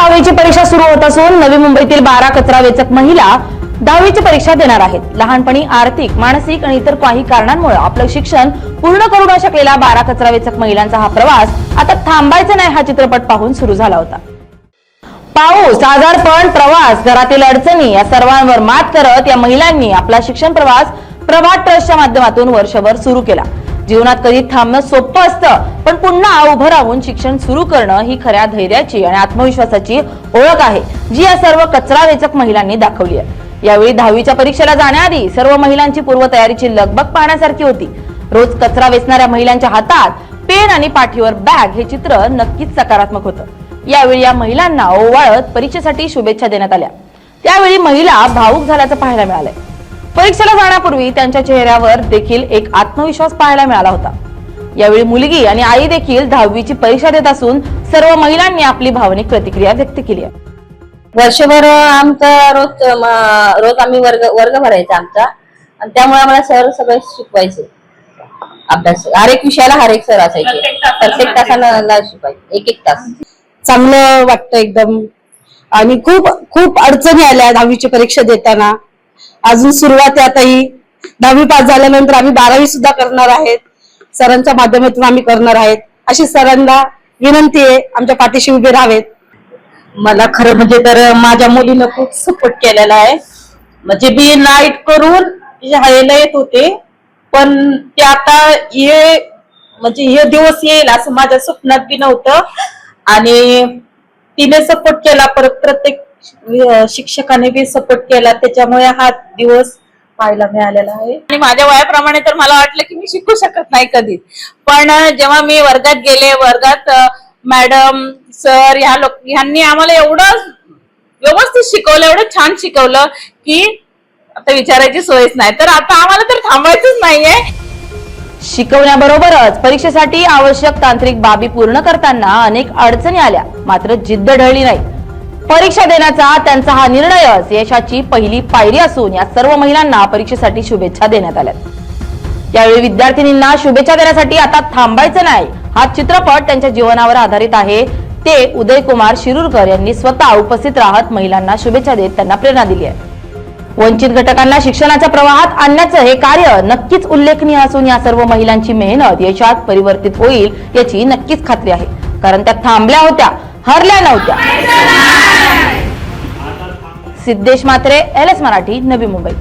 10वीची परीक्षा सुरू होत असून नवी मुंबईतील 12 कचरा वेचक महिला 10वीची परीक्षा देणार आहेत। लहानपणी आर्थिक, मानसिक आणि इतर काही कारणांमुळे आपलं शिक्षण पूर्ण करू न शकलेल्या 12 कचरा वेचक महिलांचा हा प्रवास आता थांबायचा नाही हा चित्रपट पाहून सुरू झाला होता। पाऊस, आजारपण, प्रवास, घरातील अडचणी या सर्वांवर मात करत या महिलांनी आपला शिक्षण प्रवास प्रभात ट्रस्टच्या माध्यमातून वर्षभर सुरू केला। जीवनात कधी थांबणं सोपं असतं, पण पुन्हा उभं राहून शिक्षण सुरू करणं ही खऱ्या धैर्याची आणि आत्मविश्वासाची ओळख आहे, जी या सर्व कचरा वेचक महिलांनी दाखवली आहे। यावेळी 10वीच्या परीक्षेला जाण्याआधी सर्व महिलांची पूर्वतयारीची लगबग पाहण्यासारखी होती। रोज कचरा वेचणाऱ्या महिलांच्या हातात पेन आणि पाठीवर बॅग हे चित्र नक्कीच सकारात्मक होतं। यावेळी या महिलांना ओवाळत परीक्षेसाठी शुभेच्छा देण्यात आल्या। त्यावेळी महिला भावुक झाल्याचं पाहायला मिळालंय। परीक्षेला जाण्यापूर्वी त्यांच्या चेहऱ्यावर देखील एक आत्मविश्वास पाहायला मिळाला होता। यावेळी मुलगी आणि आई देखील 10वीची परीक्षा देत असून सर्व महिलांनी आपली भावनिक प्रतिक्रिया व्यक्त केली आहे। वर्षभर आमचा रोज आम्ही वर्ग भरायचा आमचा, आणि त्यामुळे आम्हाला सर सगळे शिकवायचे। अभ्यास हर एक विषयाला हर एक सर असायचे, प्रत्येक तासाला शिकवायचे, एक तास। चांगलं वाटतं एकदम। आणि खूप खूप अडचणी आल्या 10वीची परीक्षा देताना। अजून सुरुवात आहे, आता ही 10वी पास झाल्यानंतर आम्ही 12वी सुद्धा करणार आहेत, सरांच्या माध्यमातून आम्ही करणार आहेत। अशी सरांना विनंती आहे, आमच्या पाठीशी उभे राहावेत। मला खरं म्हणजे तर माझ्या मुलीनं खूप सपोर्ट केलेला आहे। म्हणजे मी नाईट करून शाळेला येत होते, पण ते आता हे दिवस येईल असं माझ्या स्वप्नात बी नव्हतं। आणि तिने सपोर्ट केला, परत प्रत्येक शिक्षकाने बी सपोर्ट केला, त्याच्यामुळे हा दिवस पाहायला मिळालेला आहे। आणि माझ्या वयाप्रमाणे तर मला वाटलं की मी शिकू शकत नाही कधी, पण जेव्हा मी वर्गात गेले, वर्गात मॅडम, सर ह्यांनी आम्हाला एवढं व्यवस्थित शिकवलं, एवढं छान शिकवलं की आता विचारायची सोयच नाही। तर आता आम्हाला तर थांबायचंच नाहीये। शिकवण्याबरोबरच परीक्षेसाठी आवश्यक तांत्रिक बाबी पूर्ण करताना अनेक अडचणी आल्या, मात्र जिद्द ढळली नाही। परीक्षा देण्याचा त्यांचा हा निर्णयच यशाची पहिली पायरी असून या सर्व महिलांना परीक्षेसाठी शुभेच्छा देण्यात आल्या। यावेळी विद्यार्थिनींना शुभेच्छा देण्यासाठी आता थांबायचं नाही हा चित्रपट त्यांच्या जीवनावर आधारित आहे, ते उदय कुमार शिरूरकर यांनी स्वतः उपस्थित राहत महिलांना शुभेच्छा देत त्यांना प्रेरणा दिली आहे। वंचित घटकांना शिक्षणाच्या प्रवाहात आणण्याचं हे कार्य नक्कीच उल्लेखनीय असून या सर्व महिलांची मेहनत यशात परिवर्तित होईल याची नक्कीच खात्री आहे, कारण त्या थांबल्या होत्या, हरल्या नव्हत्या। सिद्धेश मात्रे, LS मराठी, नवी मुंबई।